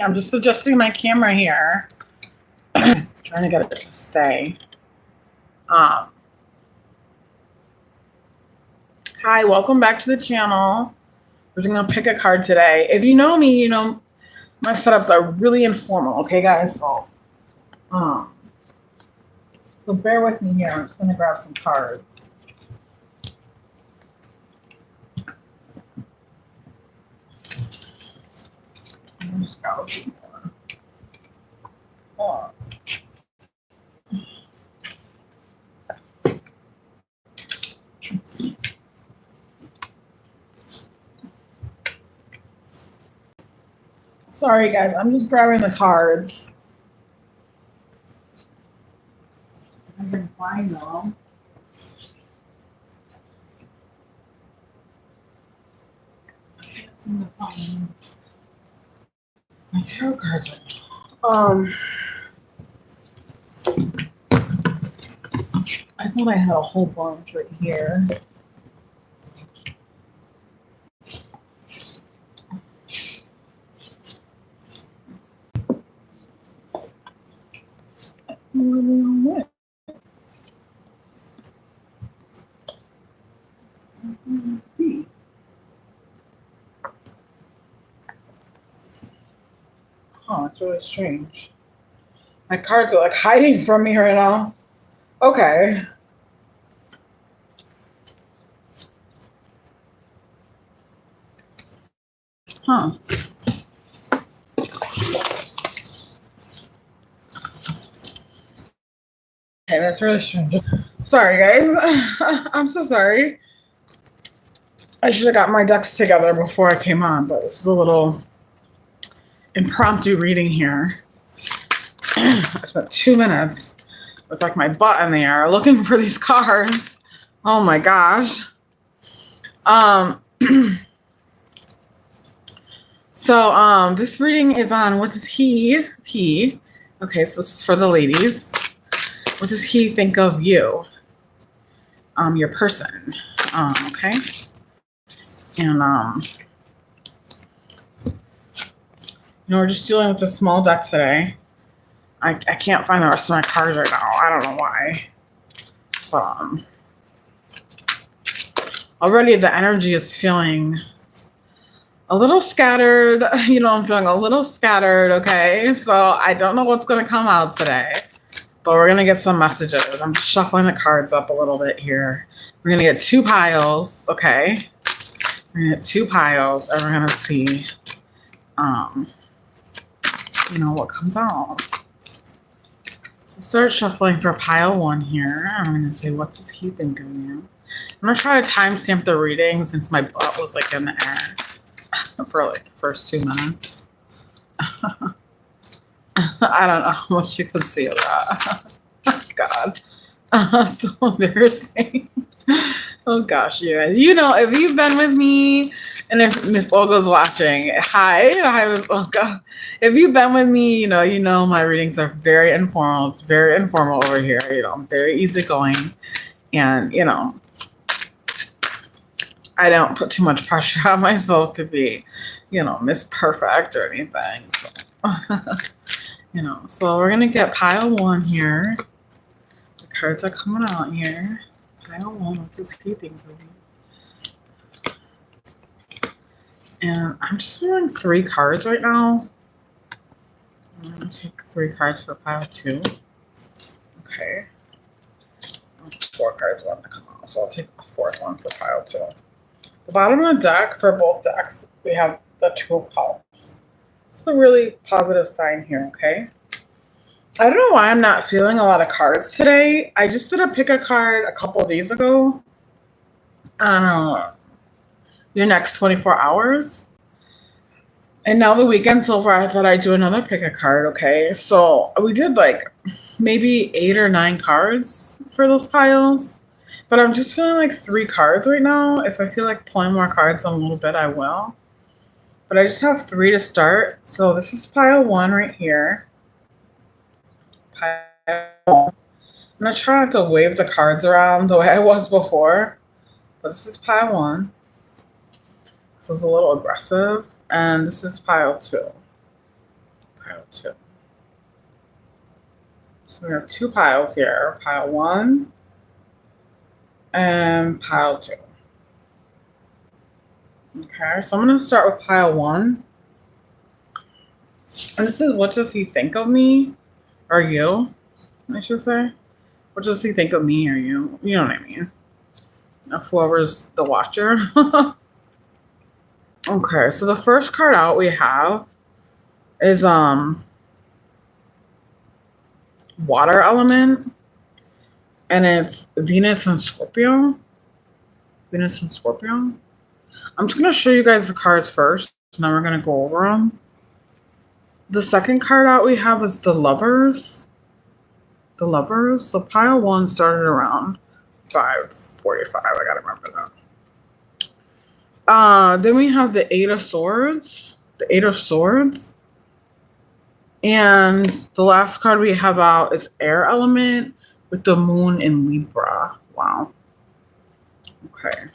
I'm just adjusting my camera here. Trying to get it to stay. Hi, welcome back to the channel. We're going to pick a card today. If you know me, you know my setups are really informal, okay, guys? So bear with me here. I'm just going to grab some cards. I'm just grab a few more. Sorry, guys. I'm just grabbing the cards. I can find them. I can't seem to find my tarot cards right now. I thought I had a whole bunch right here. Where are they all at? Oh, it's really strange. My cards are like hiding from me right now. Okay. Huh. Okay, that's really strange. Sorry, guys. I'm so sorry. I should have got my ducks together before I came on, but this is a little impromptu reading here. I spent 2 minutes with like my butt in the air looking for these cards. Oh my gosh. So this reading is on what does he. Okay, so this is for the ladies. What does he think of you? Your person. Okay. And we're just dealing with a small deck today. I can't find the rest of my cards right now. I don't know why. But already the energy is feeling a little scattered. I'm feeling a little scattered, okay? So I don't know what's going to come out today. But we're going to get some messages. I'm just shuffling the cards up a little bit here. We're going to get 2 piles, okay? We're going to get 2 piles, and we're going to see, what comes out. So start shuffling for pile 1 here. I'm going to say, what does he think of you? I'm going to try to timestamp the reading since my butt was like in the air for like the first 2 minutes. I don't know how much you can see of that. God. So embarrassing. Oh gosh, you guys. If you've been with me, and if Miss Olga's watching, hi Miss Olga. If you've been with me, you know my readings are very informal. It's very informal over here. I'm very easygoing, and I don't put too much pressure on myself to be, Miss Perfect or anything. So, so we're gonna get pile 1 here. The cards are coming out here. Pile 1, what does he think of you? And I'm just feeling 3 cards right now. I'm gonna take 3 cards for pile 2. Okay. 4 cards want to come out, so I'll take a 4th one for pile 2. The bottom of the deck for both decks, we have the 2 of Cups. It's a really positive sign here, okay? I don't know why I'm not feeling a lot of cards today. I just did a pick a card a couple of days ago. Your next 24 hours. And now the weekend's over. I thought I'd do another pick a card, okay? So we did like maybe 8 or 9 cards for those piles. But I'm just feeling like 3 cards right now. If I feel like pulling more cards in a little bit, I will. But I just have 3 to start. So this is pile 1 right here. I'm going to try not to wave the cards around the way I was before. But this is pile 1. So it's a little aggressive. And this is pile 2. 2. So we have 2 piles here, pile 1 and pile 2. Okay, so I'm going to start with pile 1. And this is, what does he think of me? Or you, I should say. What does he think of me or you? You know what I mean. Whoever's the watcher. Okay, so the first card out we have is water element. And it's Venus and Scorpio. Venus and Scorpio. I'm just going to show you guys the cards first, and then we're going to go over them. The second card out we have is the Lovers. The Lovers. So pile 1 started around 5:45. I got to remember that. Then we have the 8 of Swords. The 8 of Swords. And the last card we have out is Air Element with the Moon in Libra. Wow. Okay.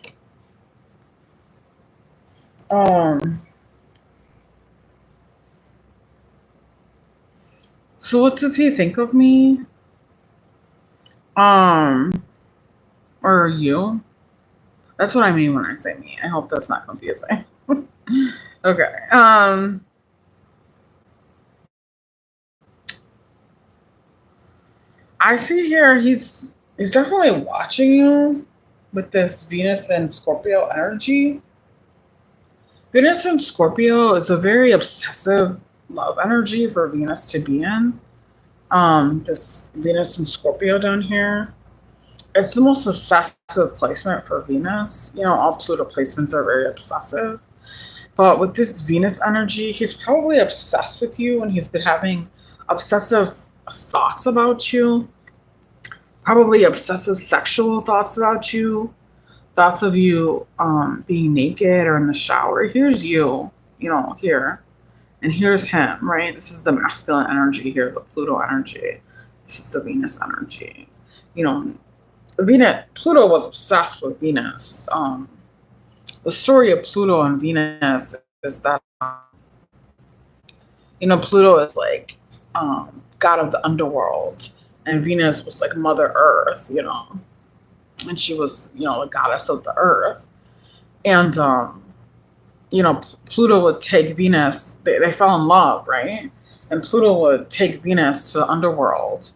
So what does he think of me? Or you? That's what I mean when I say me. I hope that's not confusing. Okay. I see here he's definitely watching you with this Venus and Scorpio energy. Venus and Scorpio is a very obsessive love energy for Venus to be in. This Venus and Scorpio down here. It's the most obsessive placement for Venus. You know, all Pluto placements are very obsessive. But with this Venus energy, he's probably obsessed with you and he's been having obsessive thoughts about you. Probably obsessive sexual thoughts about you. Thoughts of you being naked or in the shower. Here's you, you know, here. And here's him, right? This is the masculine energy here, the Pluto energy. This is the Venus energy. You know, Pluto was obsessed with Venus. The story of Pluto and Venus is that, you know, Pluto is like god of the underworld. And Venus was like Mother Earth, you know. And she was, you know, the goddess of the earth. And, you know, Pluto would take Venus. They fell in love, right? And Pluto would take Venus to the underworld.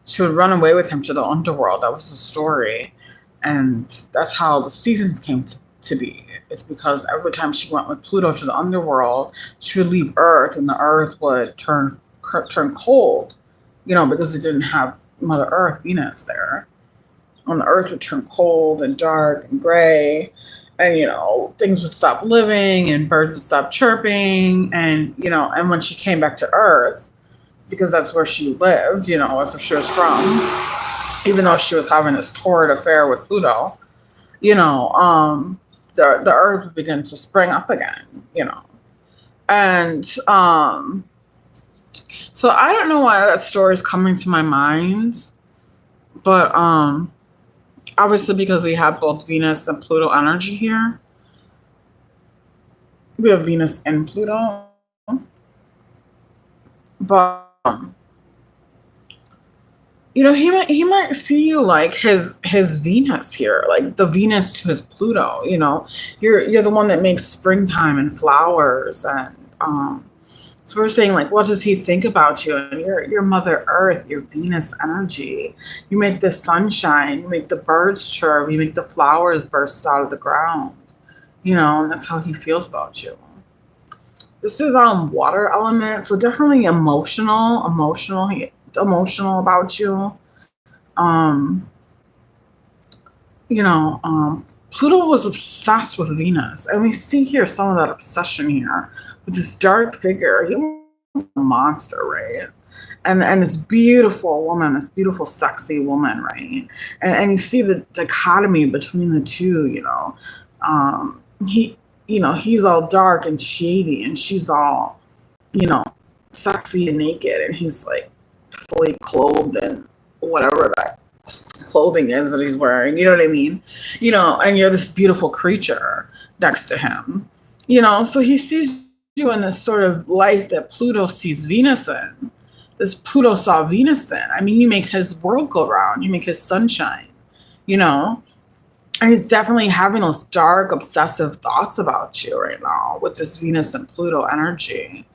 She would run away with him to the underworld. That was the story. And that's how the seasons came to be. It's because every time she went with Pluto to the underworld, she would leave Earth, and the Earth would turn cold, you know, because it didn't have Mother Earth, Venus there. And the Earth would turn cold and dark and gray, and, you know, things would stop living and birds would stop chirping. And, you know, and when she came back to Earth, because that's where she lived, you know, that's where she was from, even though she was having this torrid affair with Pluto, you know, the Earth would begin to spring up again, you know. And so I don't know why that story is coming to my mind, but obviously because we have both Venus and Pluto energy here. We have Venus and Pluto. But you know, he might see you like his Venus here, like the Venus to his Pluto, you know. You're the one that makes springtime and flowers. And so we're saying, like, what does he think about you? And you're Mother Earth, your Venus energy. You make the sunshine, you make the birds chirp, you make the flowers burst out of the ground. You know, and that's how he feels about you. This is water element, so definitely emotional about you. You know, Pluto was obsessed with Venus, and we see here some of that obsession here with this dark figure. He was a monster, right? And this beautiful woman, this beautiful, sexy woman, right? And you see the dichotomy between the two, you know. You know, he's all dark and shady, and she's all, you know, sexy and naked, and he's like fully clothed in whatever that clothing is that he's wearing, you know what I mean? You know, and you're this beautiful creature next to him, you know, so he sees you in this sort of light that Pluto sees Venus in. This Pluto saw Venus in. I mean, you make his world go round. You make his sunshine, you know? And he's definitely having those dark, obsessive thoughts about you right now with this Venus and Pluto energy.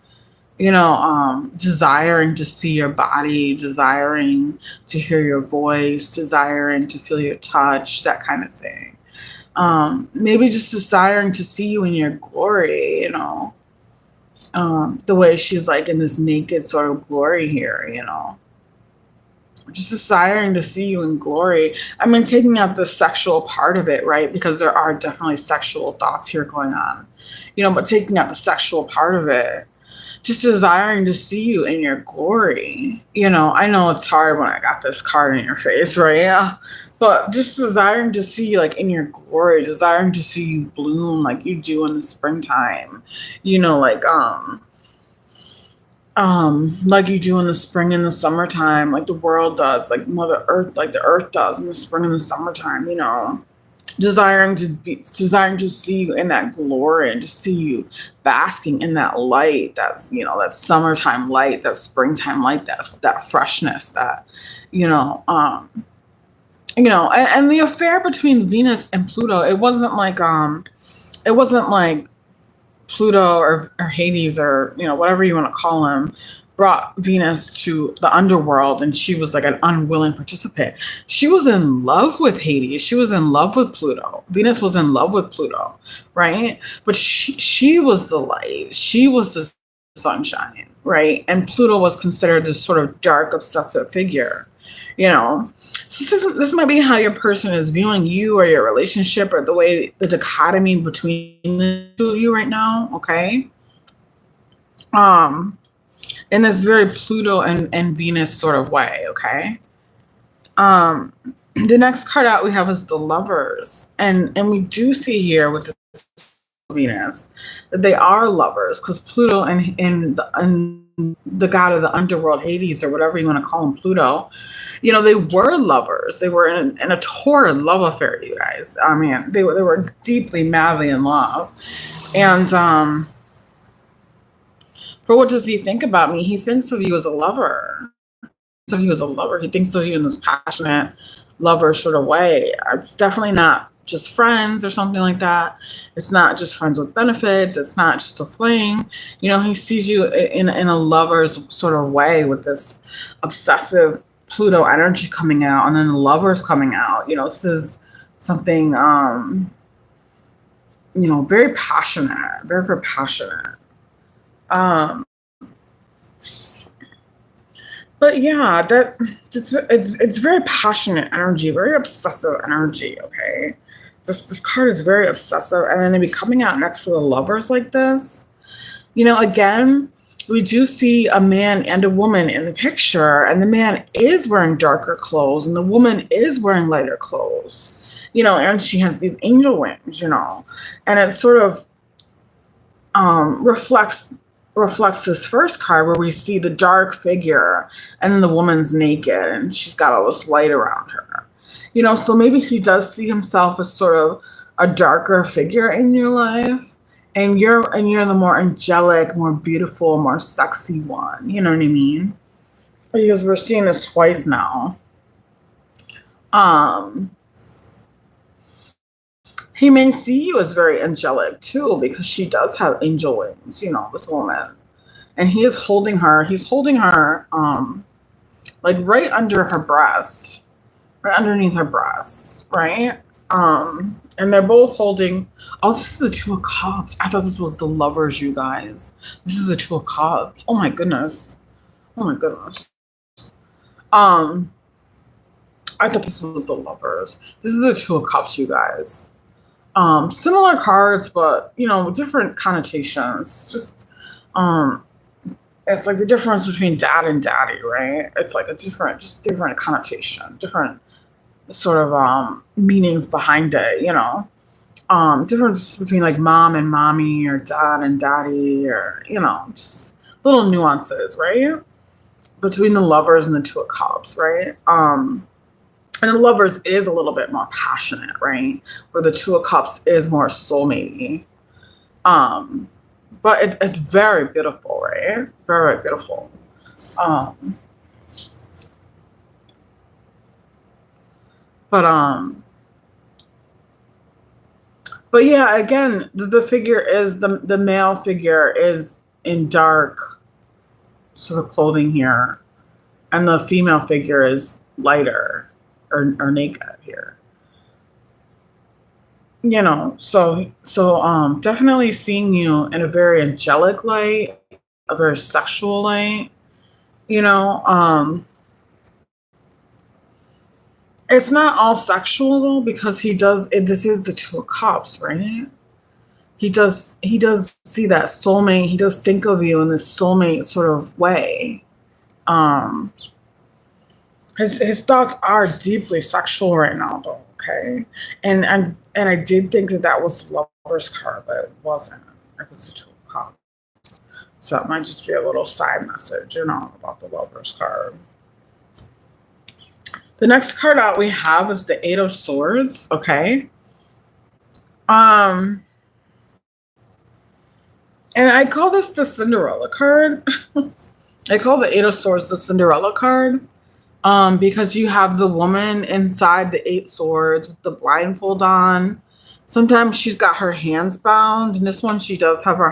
Desiring to see your body, desiring to hear your voice, desiring to feel your touch, that kind of thing. Maybe just desiring to see you in your glory, the way she's like in this naked sort of glory here, just desiring to see you in glory. I mean, taking out the sexual part of it, right? Because there are definitely sexual thoughts here going on, but taking out the sexual part of it, just desiring to see you in your glory. I know it's hard when I got this card in your face, right? Yeah. But just desiring to see you like in your glory, desiring to see you bloom like you do in the springtime, like you do in the spring and the summertime, like the world does, like Mother Earth, like the earth does in the spring and the summertime, desiring to see you in that glory and to see you basking in that light. That's, that summertime light, that springtime light, that's that freshness, that, and the affair between Venus and Pluto, it wasn't like Pluto or Hades or, whatever you want to call him, brought Venus to the underworld and she was like an unwilling participant. She was in love with Hades. She was in love with Pluto. Venus was in love with Pluto, right? But she was the light. She was the sunshine, right? And Pluto was considered this sort of dark, obsessive figure, So this might be how your person is viewing you or your relationship or the way the dichotomy between the two of you right now, okay? In this very Pluto and Venus sort of way, okay? The next card out we have is the Lovers. And we do see here with this Venus that they are lovers because Pluto and the god of the underworld, Hades, or whatever you want to call him, Pluto, they were lovers. They were in a torrid love affair, you guys. I mean, they were deeply, madly in love. And for what does he think about me? He thinks of you as a lover. He thinks of you in this passionate lover sort of way. It's definitely not just friends or something like that. It's not just friends with benefits. It's not just a fling. He sees you in a lover's sort of way with this obsessive Pluto energy coming out and then the Lovers coming out. This is something, very passionate, very, very passionate. But yeah, it's very passionate energy, very obsessive energy. Okay, this card is very obsessive, and then to be coming out next to the Lovers like this, again, we do see a man and a woman in the picture, and the man is wearing darker clothes, and the woman is wearing lighter clothes. And she has these angel wings, and it sort of reflects this first card where we see the dark figure and then the woman's naked and she's got all this light around her. So maybe he does see himself as sort of a darker figure in your life and you're the more angelic, more beautiful, more sexy one. You know what I mean? Because we're seeing this twice now. He may see you as very angelic too, because she does have angel wings, this woman. And he is holding her. He's holding her like right under her breast, right underneath her breast, right? And they're both holding, oh, this is the Two of Cups. I thought this was the Lovers, you guys. This is the Two of Cups. Oh my goodness. I thought this was the Lovers. This is the Two of Cups, you guys. Similar cards, but different connotations. Just it's like the difference between dad and daddy, right? It's like different connotation, different sort of meanings behind it, difference between like mom and mommy or dad and daddy, or just little nuances, right? Between the Lovers and the Two of Cups, right? And the Lovers is a little bit more passionate, right? Where the Two of Cups is more soulmate-y. But it's very beautiful, right? Very beautiful. Um, but but yeah, again, the figure is the male figure is in dark sort of clothing here, and the female figure is lighter or naked here. Definitely seeing you in a very angelic light, a very sexual light. You know, it's not all sexual though because he does. This is the Two of Cups, right? He does see that soulmate. He does think of you in this soulmate sort of way. Um, his thoughts are deeply sexual right now, though. Okay, and I did think that was the Lover's card, but it wasn't. It was the Two of Cups. So that might just be a little side message, about the Lover's card. The next card out we have is the Eight of Swords. Okay. Um, and I call this the Cinderella card. I call the Eight of Swords the Cinderella card. Because you have the woman inside the Eight Swords with the blindfold on. Sometimes she's got her hands bound. In this one, she does have her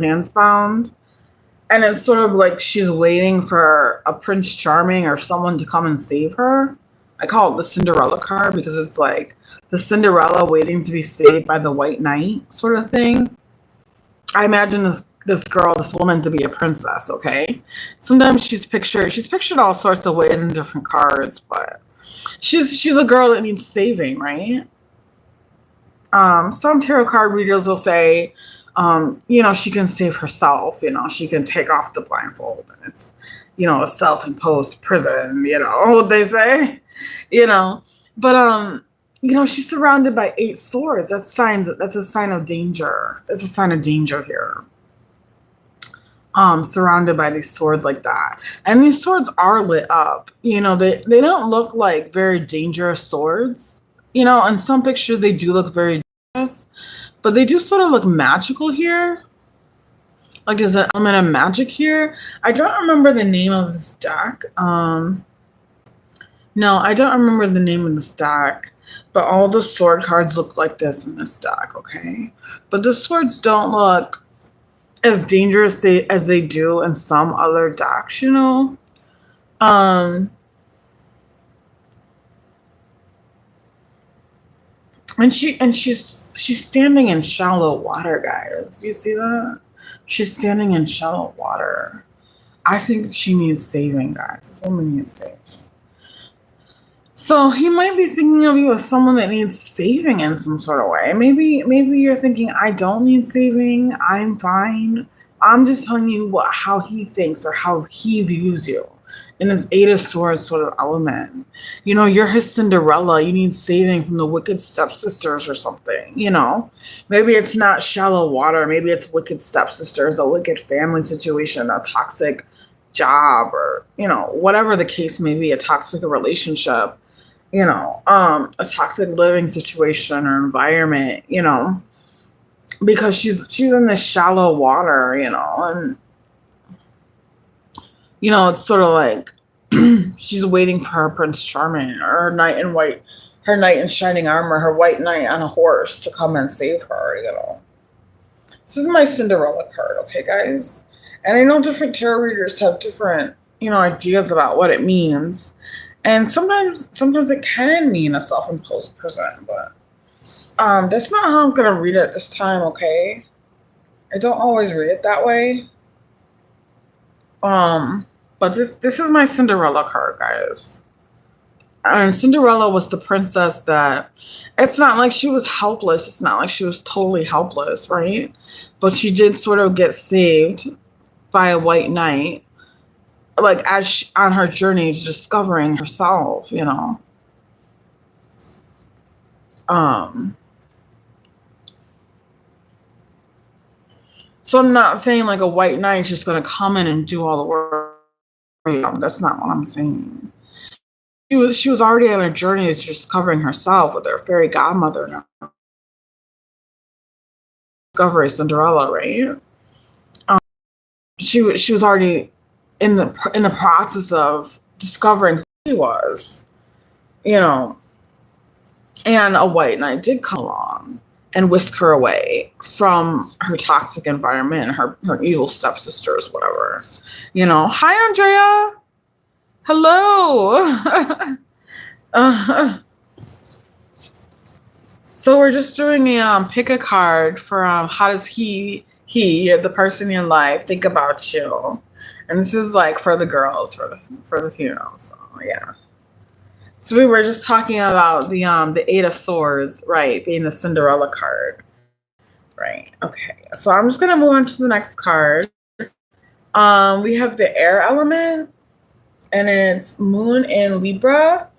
hands bound. And it's sort of like she's waiting for a Prince Charming or someone to come and save her. I call it the Cinderella card because it's like the Cinderella waiting to be saved by the White Knight sort of thing. I imagine this woman to be a princess, okay? Sometimes she's pictured all sorts of ways in different cards, but she's a girl that needs saving, right? Some tarot card readers will say, she can save herself, she can take off the blindfold and it's, a self-imposed prison, what they say, But she's surrounded by eight swords. That's a sign of danger. That's a sign of danger here. Surrounded by these swords like that. And these swords are lit up. They don't look like very dangerous swords. In some pictures they do look very dangerous, but they do sort of look magical here. Like there's an element of magic here. I don't remember the name of this deck. No, I don't remember the name of this deck, but all the sword cards look like this in this deck, okay? But the swords don't look as dangerous as they do in some other decks, And she's standing in shallow water, guys. Do you see that? She's standing in shallow water. I think she needs saving, guys. This woman needs saving. So he might be thinking of you as someone that needs saving in some sort of way. Maybe you're thinking, I don't need saving. I'm fine. I'm just telling you how he thinks or how he views you in his Eight of Swords sort of element. You're his Cinderella. You need saving from the wicked stepsisters or something, Maybe it's not shallow water. Maybe it's wicked stepsisters, a wicked family situation, a toxic job, or, whatever the case may be, a toxic relationship. A toxic living situation or environment, because she's in this shallow water, and it's sort of like she's waiting for her Prince Charming or her knight in shining armor, her white knight on a horse to come and save her. This is my Cinderella card, okay, guys? And I know different tarot readers have different, ideas about what it means. And sometimes it can mean a self-imposed prison, but that's not how I'm gonna read it this time, okay? I don't always read it that way. But this is my Cinderella card, guys. And Cinderella was the princess that it's not like she was helpless. It's not like she was totally helpless, right? But she did sort of get saved by a white knight, like on her journey to discovering herself, So I'm not saying like a white knight's just going to come in and do all the work. That's not what I'm saying. She was already on a journey to discovering herself with her fairy godmother now. Discovery Cinderella, right? she was already in the process of discovering who she was, you know, and a white knight did come along and whisk her away from her toxic environment, her evil stepsisters, whatever. You know, hi Andrea. Hello. So we're just doing a pick a card for how does he the person in your life think about you, and this is like for the girls, for the females. So yeah. So we were just talking about the Eight of Swords, right, being the Cinderella card, right? Okay, so I'm just gonna move on to the next card. We have the air element, and it's Moon in Libra.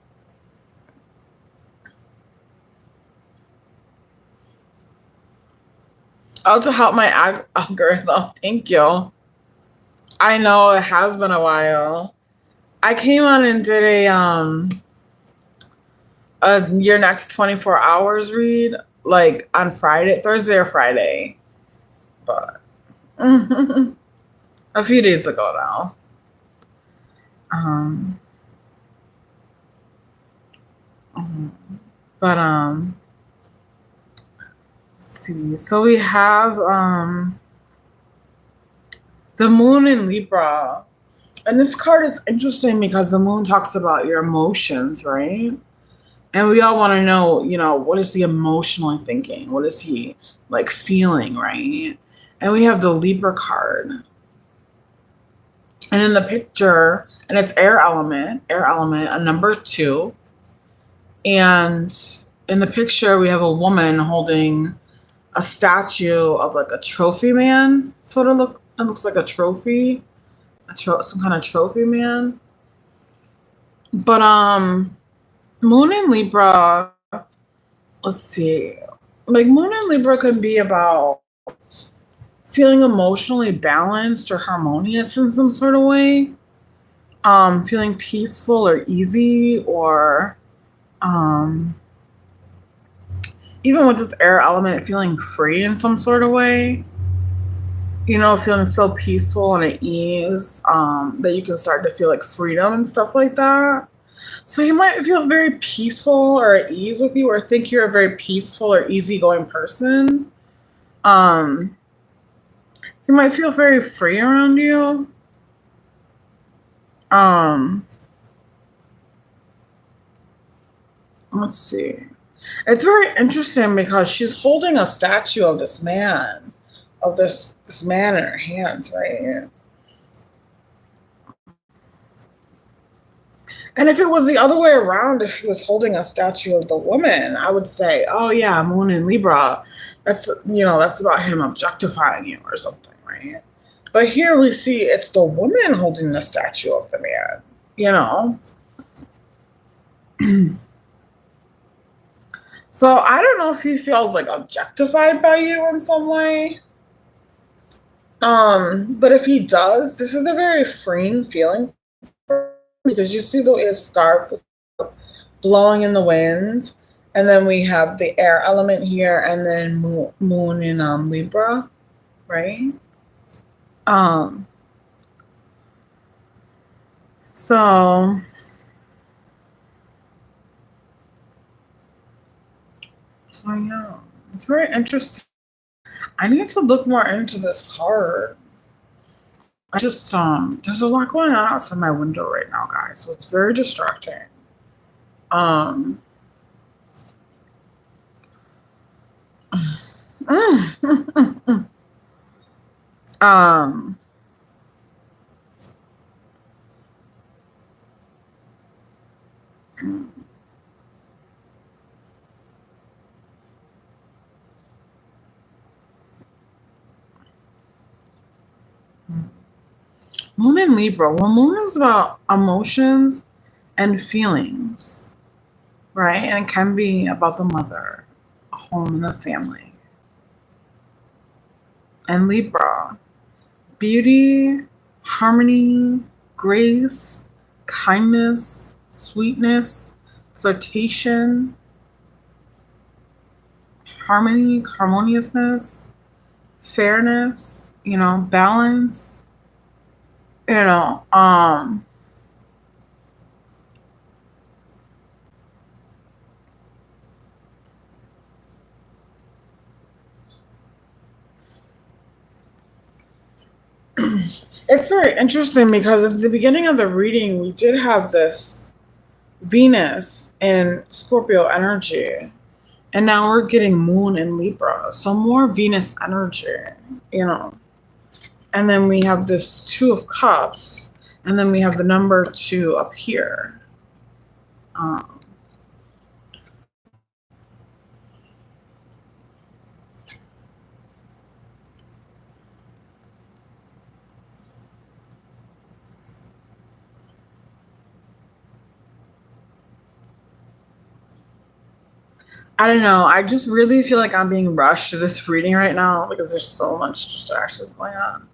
Oh, to help my algorithm. Thank you. I know it has been a while. I came on and did a your next 24 hours read like on Friday, Thursday or Friday, but a few days ago now. Um, but let's see. So we have the moon in Libra. And this card is interesting because the moon talks about your emotions, right? And we all want to know, you know, what is he emotionally thinking? What is he like feeling, right? And we have the Libra card. And in the picture, and it's air element, a number 2. And in the picture, we have a woman holding a statue of like a trophy man. It looks like a trophy, some kind of trophy man. But Moon in Libra, let's see. Like Moon in Libra can be about feeling emotionally balanced or harmonious in some sort of way. Feeling peaceful or easy, or even with this air element, feeling free in some sort of way. You know, feeling so peaceful and at ease, that you can start to feel like freedom and stuff like that. So you might feel very peaceful or at ease with you, or think you're a very peaceful or easygoing person. Um, you might feel very free around you. Um, let's see. It's very interesting because she's holding a statue of this man, of this man in her hands, right? And if it was the other way around, if he was holding a statue of the woman, I would say, oh yeah, Moon in Libra. That's about him objectifying you or something, right? But here we see it's the woman holding the statue of the man, you know? So I don't know if he feels like objectified by you in some way. But if he does, this is a very freeing feeling because you see the way his scarf is blowing in the wind, and then we have the air element here, and then moon in Libra, right? Um, so yeah, it's very interesting. I need to look more into this card. I just there's a lot going on outside my window right now, guys, so it's very distracting. Um, um, Moon in Libra. Well, Moon is about emotions and feelings, right? And it can be about the mother, a home, and the family. And Libra, beauty, harmony, grace, kindness, sweetness, flirtation, harmoniousness, fairness, balance. You know, it's very interesting because at the beginning of the reading, we did have this Venus in Scorpio energy, and now we're getting Moon in Libra, so more Venus energy, you know. And then we have this Two of Cups, and then we have the number two up here. Um, I don't know. I just really feel like I'm being rushed to this reading right now because there's so much distractions going on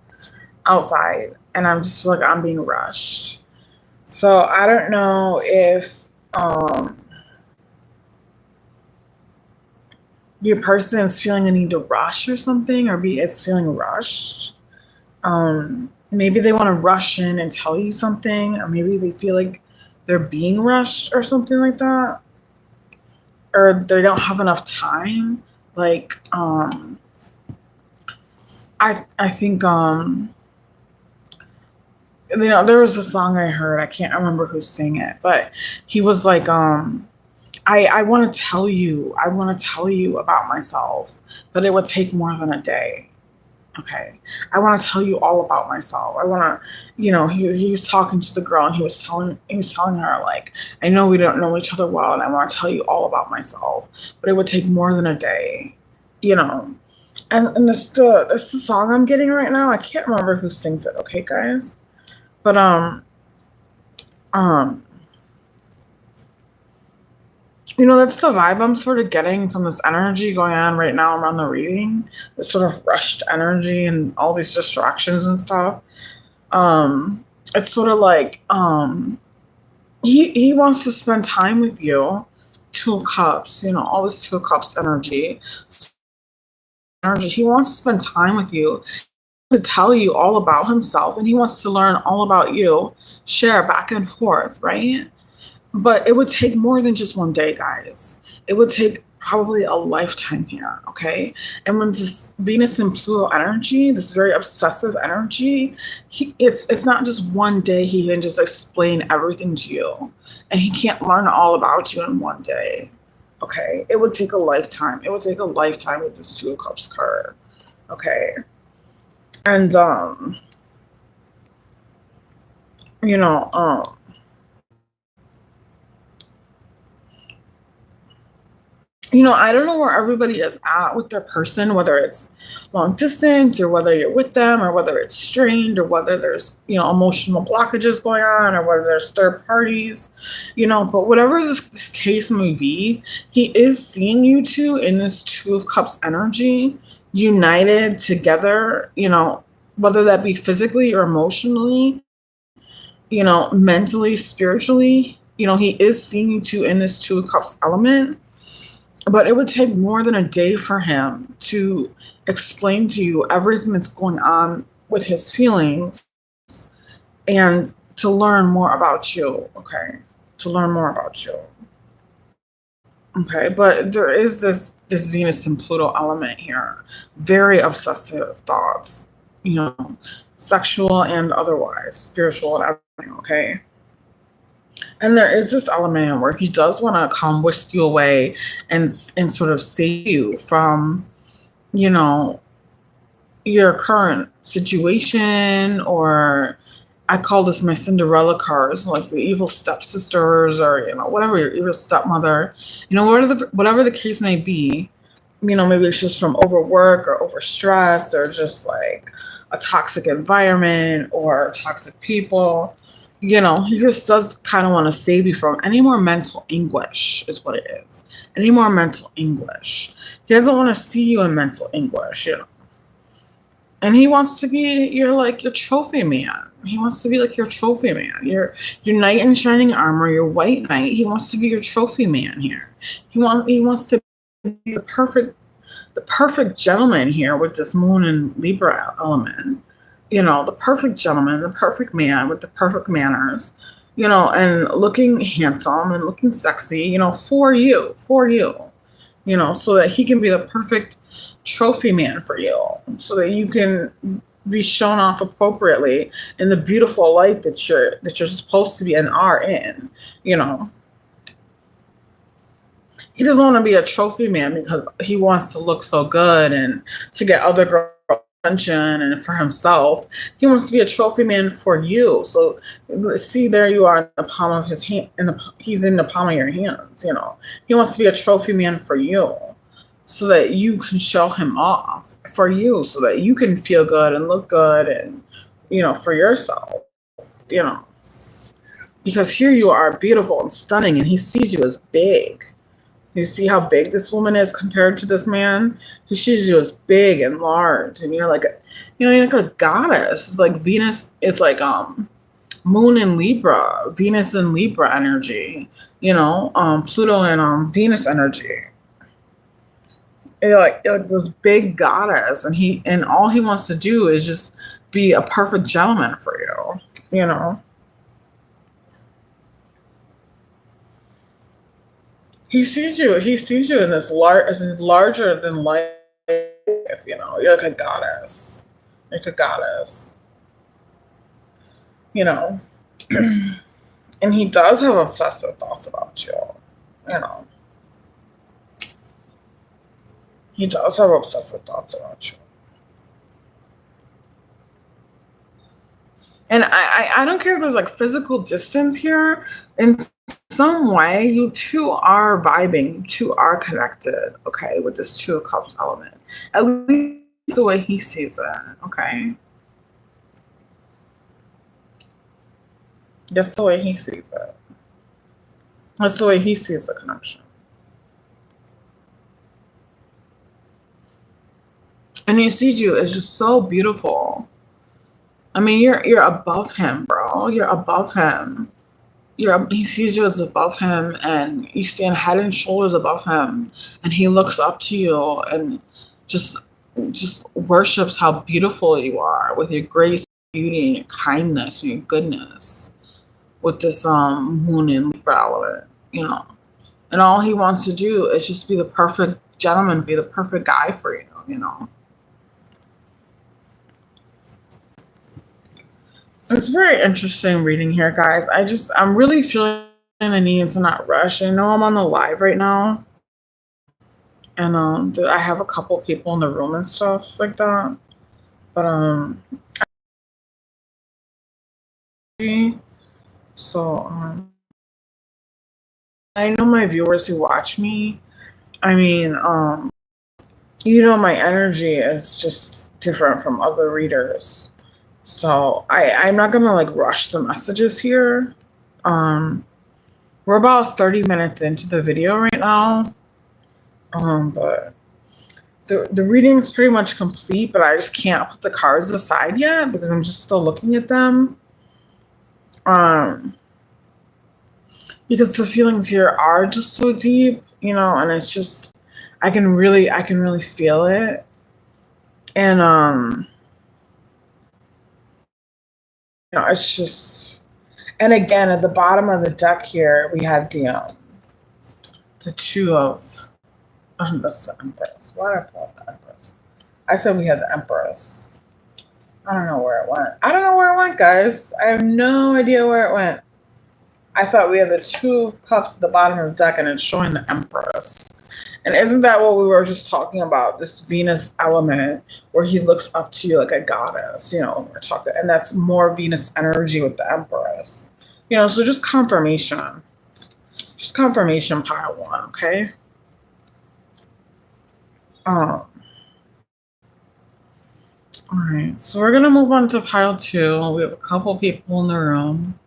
outside, and I just feel like I'm being rushed. So I don't know if your person is feeling a need to rush or something, or be it's feeling rushed. Maybe they want to rush in and tell you something, or maybe they feel like they're being rushed or something like that, or they don't have enough time. Like, I think you know, there was a song I heard. I can't remember who sang it, but he was like, I want to tell you, I want to tell you about myself, but it would take more than a day. Okay. I want to tell you all about myself. I want to, you know, he was talking to the girl and he was telling her like, I know we don't know each other well and I want to tell you all about myself, but it would take more than a day, you know. And this the song I'm getting right now. I can't remember who sings it, okay, guys? But um you know, that's the vibe I'm sort of getting from this energy going on right now around the reading. This sort of rushed energy and all these distractions and stuff. It's sort of like he wants to spend time with you. Two of Cups, you know, all this Two of Cups energy. He wants to spend time with you to tell you all about himself and he wants to learn all about you, share back and forth, right? But it would take more than just one day, guys. It would take probably a lifetime here, okay? And when this Venus and Pluto energy, this very obsessive energy, it's not just one day he can just explain everything to you. And he can't learn all about you in one day. Okay? It would take a lifetime. It would take a lifetime with this Two of Cups card. Okay. And you know, you know, I don't know where everybody is at with their person, whether it's long distance or whether you're with them or whether it's strained or whether there's, you know, emotional blockages going on or whether there's third parties, you know, but whatever this case may be, he is seeing you two in this Two of Cups energy, united together, you know, whether that be physically or emotionally, you know, mentally, spiritually, you know, he is seeing you two in this Two of Cups element, but it would take more than a day for him to explain to you everything that's going on with his feelings and to learn more about you, okay? To learn more about you. Okay, but there is this Venus and Pluto element here. Very obsessive thoughts, you know, sexual and otherwise, spiritual and everything, okay? And there is this element where he does want to come whisk you away and sort of save you from, you know, your current situation, or I call this my Cinderella cards, like your evil stepsisters or, you know, whatever, your evil stepmother, you know, whatever the case may be, you know, maybe it's just from overwork or overstress or just like a toxic environment or toxic people. You know, he just does kind of want to save you from any more mental anguish, is what it is. Any more mental anguish. He doesn't want to see you in mental anguish, you know. And he wants to be your trophy man. He wants to be like your trophy man. Your knight in shining armor, your white knight. He wants to be your trophy man here. He wants to be the perfect gentleman here with this Moon and Libra element. the perfect gentleman, the perfect man with the perfect manners, and looking handsome and looking sexy, for you, so that he can be the perfect trophy man for you, so that you can be shown off appropriately in the beautiful light that you're supposed to be and are in, you know. He doesn't want to be a trophy man because he wants to look so good and to get other girls attention and for himself. He wants to be a trophy man for you. So see, there you are in the palm of his hand. He's in the palm of your hands. He wants to be a trophy man for you, so that you can show him off for you, so that you can feel good and look good and for yourself. You know, because here you are, beautiful and stunning, and he sees you as big. You see how big this woman is compared to this man? He sees you as big and large, and you're like a goddess. It's like Venus is like Moon in Libra, Venus in Libra energy. Pluto and Venus energy. You're like this big goddess, and all he wants to do is just be a perfect gentleman for you. You know. He sees you in this larger than life, you're like a goddess. Like a goddess. You know. And he does have obsessive thoughts about you. You know. He does have obsessive thoughts about you. And I don't care if there's like physical distance here. In some way, you two are vibing. You two are connected, okay, with this Two of Cups element. At least the way he sees it, okay? That's the way he sees it. That's the way he sees the connection. And he sees you as just so beautiful. I mean, you're above him, bro. You're above him. He sees you as above him, and you stand head and shoulders above him, and he looks up to you and just just worships how beautiful you are with your grace, beauty, and your kindness and your goodness with this moon and Libra element. And all he wants to do is just be the perfect gentleman, be the perfect guy for you. It's very interesting reading here, guys. I'm really feeling the need to not rush. I know I'm on the live right now, and I have a couple people in the room and stuff like that. But so I know my viewers who watch me. I mean, my energy is just different from other readers. So I'm not gonna like rush the messages here. We're about 30 minutes into the video right now. But the reading's pretty much complete, but I just can't put the cards aside yet because I'm just still looking at them. Because the feelings here are just so deep, and it's just I can really feel it. And it's just, and again at the bottom of the deck here we had the two of that's the Empress. Why did I pull out the Empress? I said we had the Empress. I don't know where it went, guys. I have no idea where it went. I thought we had the Two of Cups at the bottom of the deck and it's showing the Empress. And isn't that what we were just talking about? This Venus element where he looks up to you like a goddess, we're talking, and that's more Venus energy with the Empress. So just confirmation. Just confirmation, pile one, okay? All right, so we're gonna move on to pile two. We have a couple people in the room.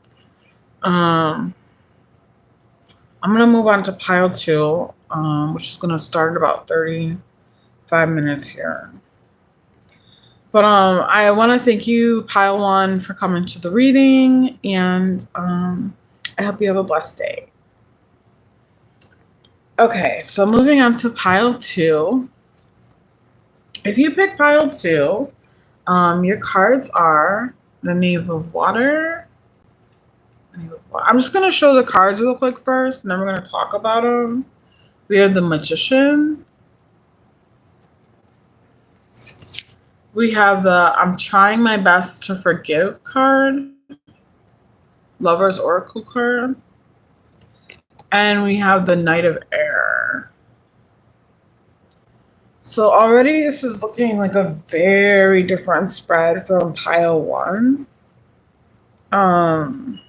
I'm gonna move on to pile two, which is gonna start at about 35 minutes here. But I want to thank you, pile one, for coming to the reading, and I hope you have a blessed day. Okay, so moving on to pile two. If you pick pile two, Your cards are the Knave of Water. I'm just gonna show the cards real quick first, and then we're gonna talk about them. We have the Magician. We have the I'm trying my best to forgive card. Lover's Oracle card. And we have the Knight of Air. So already this is looking like a very different spread from pile 1. I'm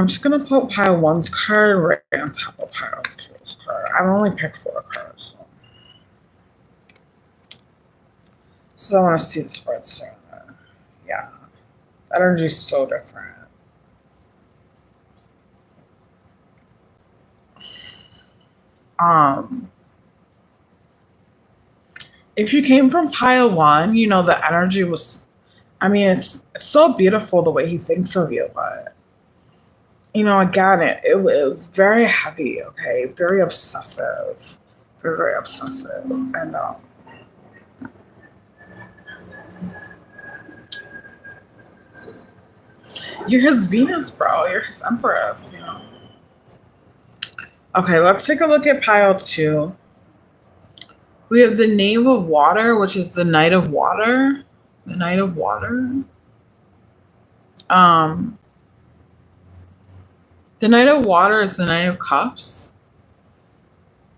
just going to put pile 1's card right on top of pile 2's card. I've only picked 4 cards. So I want to see the spread soon. Yeah. Energy is so different. If you came from pile 1, you know the energy was, I mean, it's so beautiful the way he thinks of you, but you know, again, it was very heavy, okay, very obsessive, very, very obsessive, and you're his Venus, bro. You're his Empress, you know. Okay, let's take a look at pile 2. We have the Knave of Water, which is the Knight of Water. The Knight of Water. The Knight of Water is the Knight of Cups.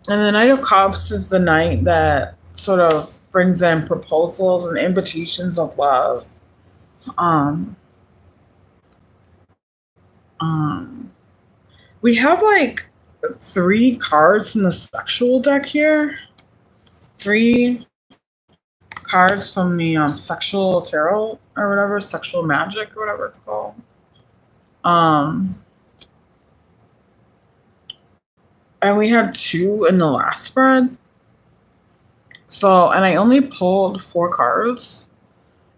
And the Knight of Cups is the knight that sort of brings in proposals and invitations of love. We have like 3 cards from the sexual deck here. 3 cards from the sexual tarot or whatever, sexual magic or whatever it's called. And we had 2 in the last spread. So, and I only pulled 4 cards.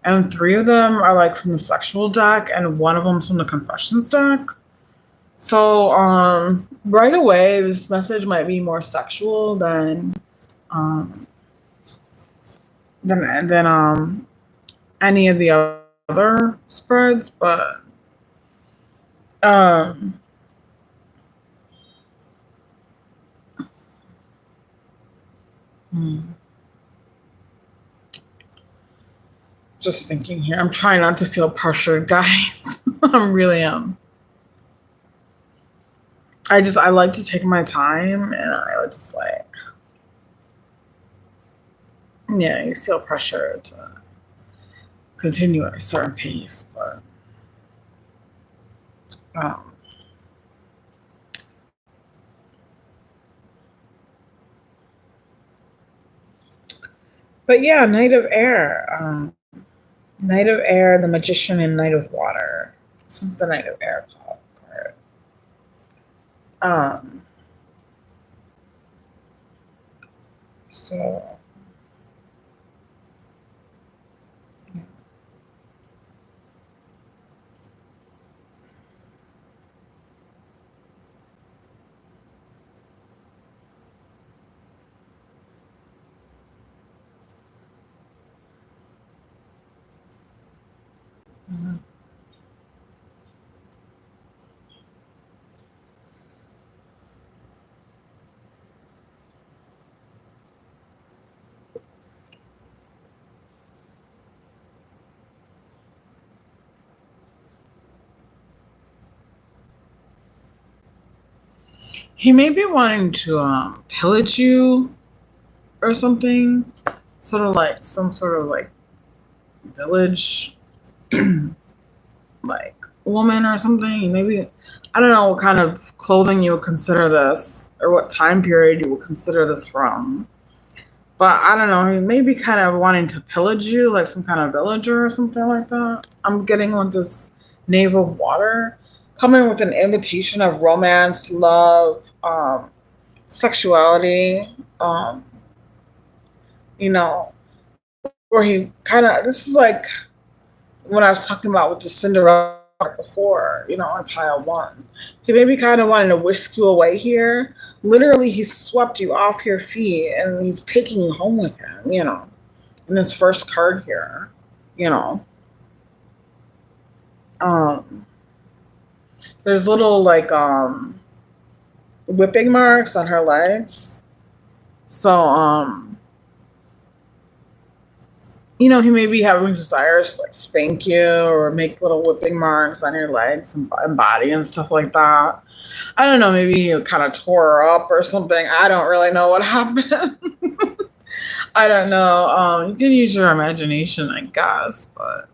And 3 of them are like from the sexual deck, and 1 of them's from the confessions deck. So, right away, this message might be more sexual than any of the other spreads, but just thinking here. I'm trying not to feel pressured, guys. I really am. I like to take my time, and I just like, yeah, you feel pressure to continue at a certain pace, but yeah, Knight of Air. Knight of Air, the Magician, and Knight of Water. This is the Knight of Air card. So he may be wanting to pillage you or something, sort of like some sort of like village like woman or something. Maybe, I don't know what kind of clothing you would consider this, or what time period you would consider this from. But I don't know, he may be kind of wanting to pillage you, like some kind of villager or something like that. I'm getting with this Knave of Water, coming with an invitation of romance, love, sexuality, you know, where he kind of, this is like when I was talking about with the Cinderella before, you know, on pile 1. He maybe kind of wanted to whisk you away here. Literally, he swept you off your feet and he's taking you home with him, you know. in this first card here, you know, um, there's little like whipping marks on her legs. So you know, he may be having desires to like spank you or make little whipping marks on your legs and body and stuff like that. I don't know, maybe you kind of tore her up or something. I don't really know what happened. I don't know. You can use your imagination, I guess, but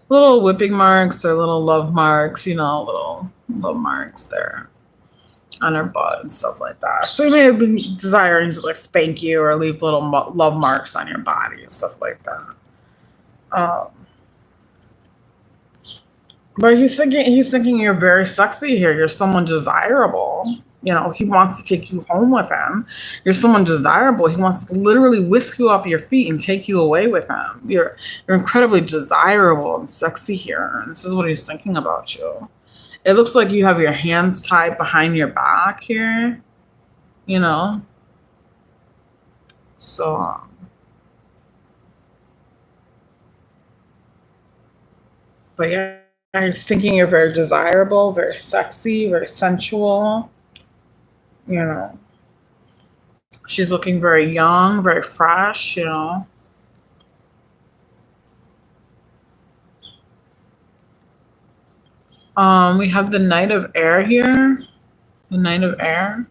little whipping marks or little love marks, you know, little love marks there on her butt and stuff like that. So he may have been desiring to like spank you or leave little love marks on your body and stuff like that. Um, but he's thinking you're very sexy here. You're someone desirable. You know, he wants to take you home with him. You're someone desirable. He wants to literally whisk you off your feet and take you away with him. You're incredibly desirable and sexy here. And this is what he's thinking about you. It looks like you have your hands tied behind your back here, you know. So but yeah, he's thinking you're very desirable, very sexy, very sensual, you know. She's looking very young, very fresh, you know. We have the Knight of Air here. The Knight of Air.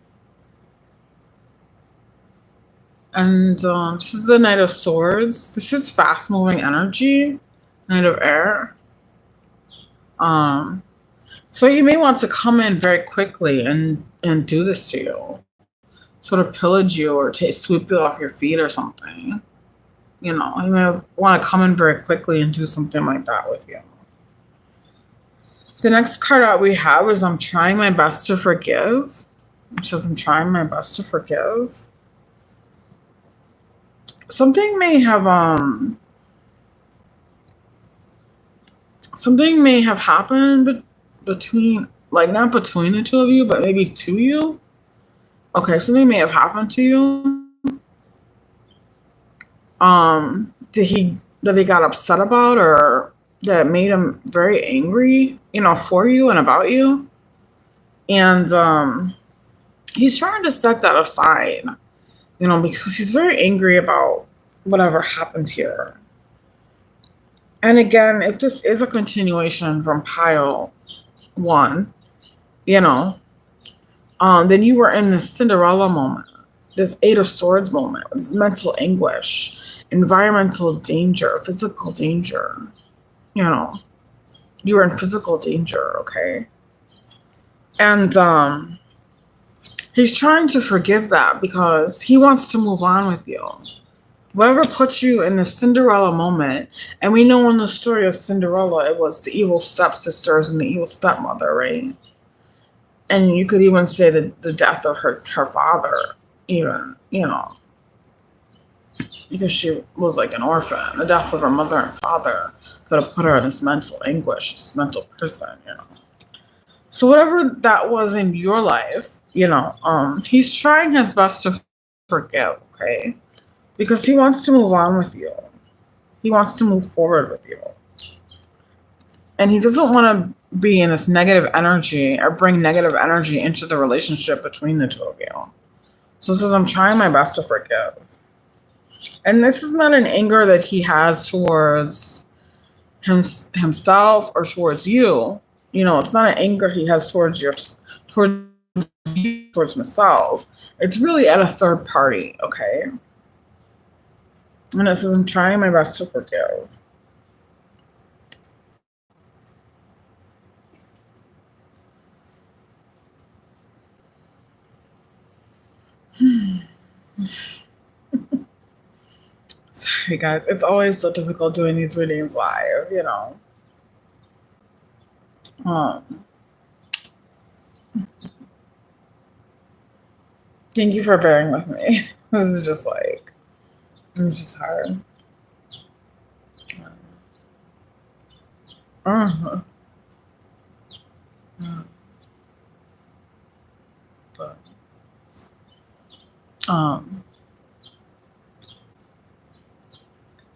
And this is the Knight of Swords. This is fast moving energy. Knight of Air. So you may want to come in very quickly and do this to you. Sort of pillage you or sweep you off your feet or something. You know, you may want to come in very quickly and do something like that with you. The next card out we have is I'm trying my best to forgive. It says I'm trying my best to forgive. Something may have happened between, like, not between the two of you, but maybe to you. Okay, something may have happened to you. That he got upset about, or that made him very angry, you know, for you and about you. And he's trying to set that aside, you know, because he's very angry about whatever happened here. And again, if this is a continuation from pile one, you know, then you were in this Cinderella moment, this Eight of Swords moment, this mental anguish, environmental danger, physical danger. You know, you were in physical danger, okay? And he's trying to forgive that because he wants to move on with you. Whatever puts you in the Cinderella moment, and we know in the story of Cinderella, it was the evil stepsisters and the evil stepmother, right? And you could even say the death of her father, even, you know, because she was like an orphan. The death of her mother and father could have put her in this mental anguish, this mental prison, you know. So whatever that was in your life, you know, he's trying his best to forgive, okay? Because he wants to move on with you. He wants to move forward with you. And he doesn't want to be in this negative energy or bring negative energy into the relationship between the two of you. So it says, I'm trying my best to forgive. And this is not an anger that he has towards himself or towards you. You know, it's not an anger he has towards himself. It's really at a third party, okay? And it says, I'm trying my best to forgive. Sorry, guys. It's always so difficult doing these readings live, you know. Thank you for bearing with me. This is just like, it's just hard. Uh-huh. But,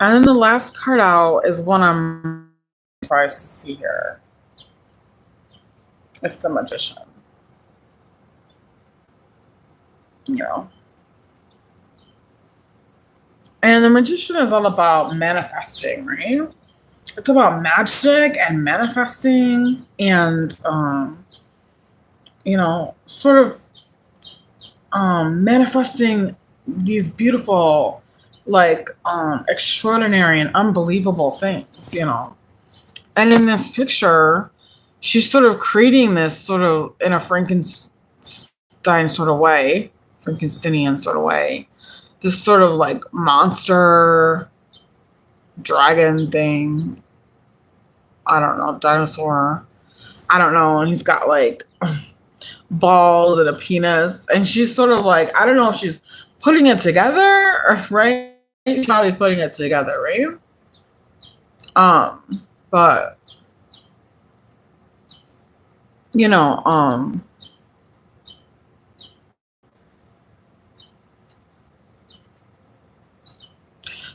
And then the last card out is one I'm surprised to see here. It's the Magician. You know. And the Magician is all about manifesting, right? It's about magic and manifesting and, sort of manifesting these beautiful, like, extraordinary and unbelievable things. And in this picture, she's sort of creating this sort of in a Frankenstein sort of way, Frankensteinian sort of way, this sort of like monster dragon thing. I don't know, dinosaur. I don't know. And he's got like balls and a penis. And she's sort of like, I don't know if she's putting it together, right? She's probably putting it together, right? But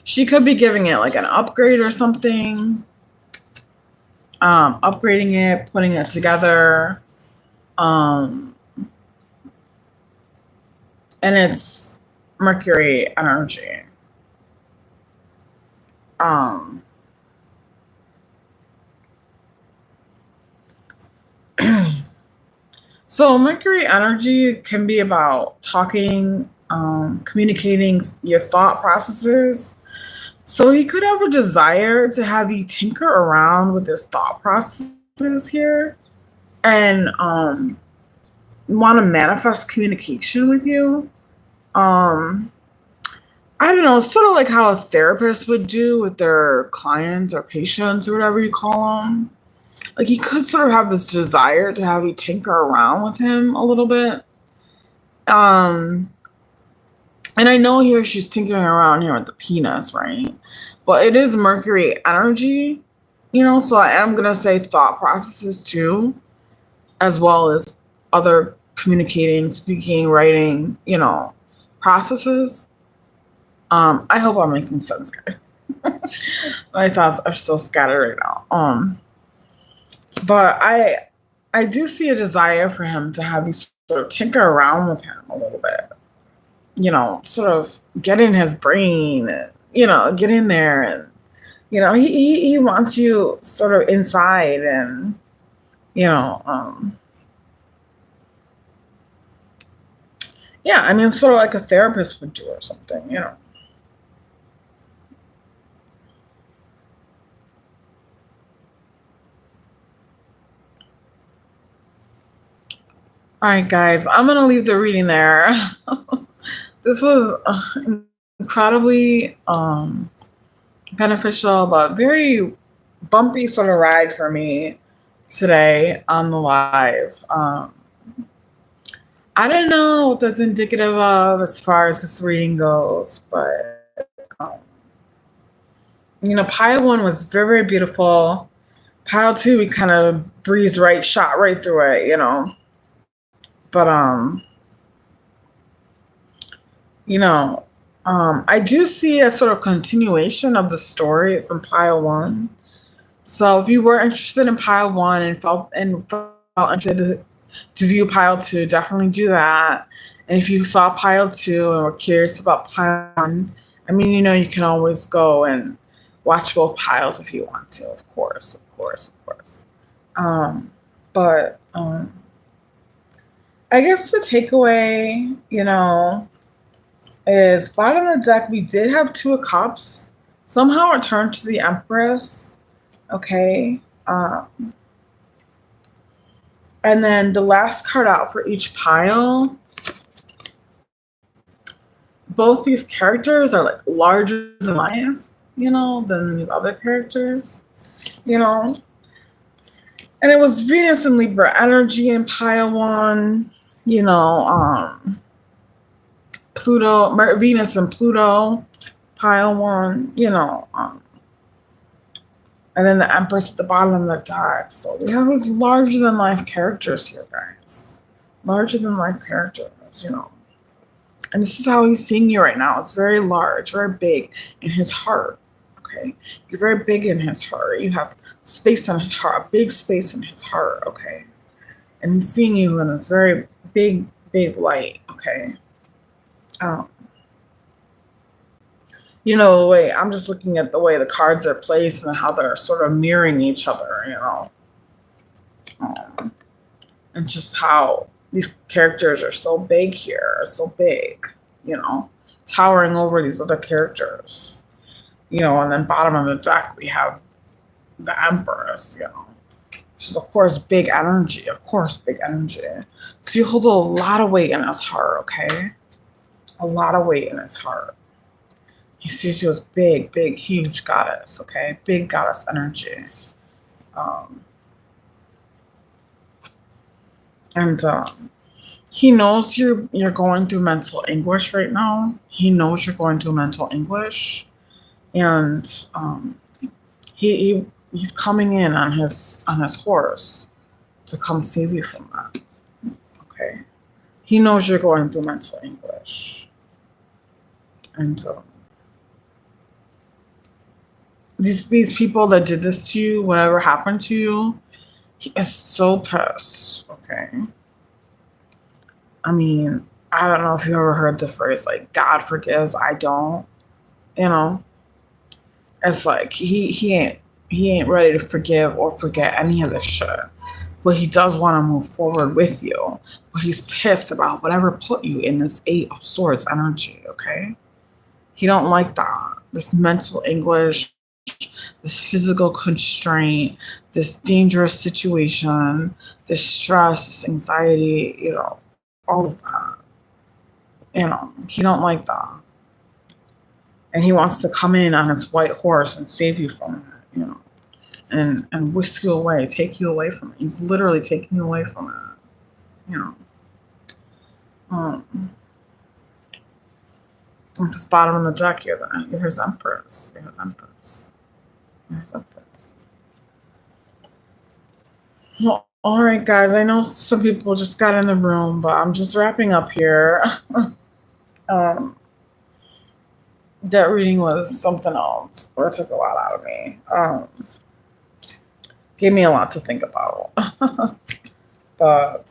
she could be giving it like an upgrade or something. Upgrading it, putting it together. And it's Mercury energy. So Mercury energy can be about talking, communicating your thought processes. So he could have a desire to have you tinker around with his thought processes here and want to manifest communication with you. I don't know, sort of like how a therapist would do with their clients or patients or whatever you call them. Like he could sort of have this desire to have you tinker around with him a little bit. And I know here she's tinkering around here with the penis, right? But it is Mercury energy, so I am going to say thought processes too, as well as other communicating, speaking, writing, processes. I hope I'm making sense, guys. My thoughts are so scattered right now. But I do see a desire for him to have you sort of tinker around with him a little bit. Sort of get in his brain, get in there and, he wants you sort of inside and, yeah, I mean, sort of like a therapist would do or something. All right, guys, I'm going to leave the reading there. This was incredibly beneficial, but very bumpy sort of ride for me today on the live. I don't know what that's indicative of as far as this reading goes, but pile 1 was very, very beautiful. Pile 2, we kind of breezed right, shot right through it, But I do see a sort of continuation of the story from pile 1. So if you were interested in pile 1 and felt interested to view pile 2, definitely do that. And if you saw pile 2 and were curious about pile 1, I mean, you can always go and watch both piles if you want to, of course. But I guess the takeaway, is bottom of the deck, we did have 2 of Cups. Somehow it turned to the Empress. Okay. And then the last card out for each pile. Both these characters are like larger than life, than these other characters, And it was Venus and Libra energy in pile 1, Pluto, Venus and Pluto, pile 1, and then the Empress at the bottom of the deck. So we have these larger than life characters here, guys. Larger than life characters, And this is how he's seeing you right now. It's very large, very big in his heart. okay? You're very big in his heart. You have space in his heart, a big space in his heart, okay? And he's seeing you in this very big, big light, okay? Um, the way I'm just looking at the way the cards are placed and how they're sort of mirroring each other, and just how these characters are so big here, so big, towering over these other characters, and then bottom of the deck we have the Empress. She's of course big energy, So you hold a lot of weight in his heart, okay? A lot of weight in his heart. He sees you as big, big, huge goddess, okay? Big goddess energy. And he knows you're going through mental anguish right now. He knows you're going through mental anguish. And he's coming in on his horse to come save you from that. Okay? He knows you're going through mental anguish. And these people that did this to you, whatever happened to you, he is so pissed, okay? I mean, I don't know if you ever heard the phrase, like, God forgives, I don't. It's like he ain't ready to forgive or forget any of this shit. But he does want to move forward with you. But he's pissed about whatever put you in this Eight of Swords energy, okay? He don't like that. This mental anguish, this physical constraint, this dangerous situation, this stress, this anxiety, all of that. He don't like that. And he wants to come in on his white horse and save you from it, and whisk you away, take you away from it. He's literally taking you away from it, Because bottom of the deck, you're his Empress. You're his Empress. You're his Empress. Well, all right, guys. I know some people just got in the room, but I'm just wrapping up here. That reading was something else. It took a lot out of me. Gave me a lot to think about. But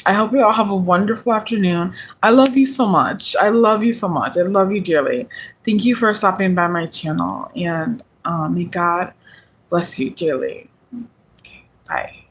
I hope you all have a wonderful afternoon. I love you so much. I love you so much. I love you dearly. Thank you for stopping by my channel, and may God bless you dearly. Okay, bye.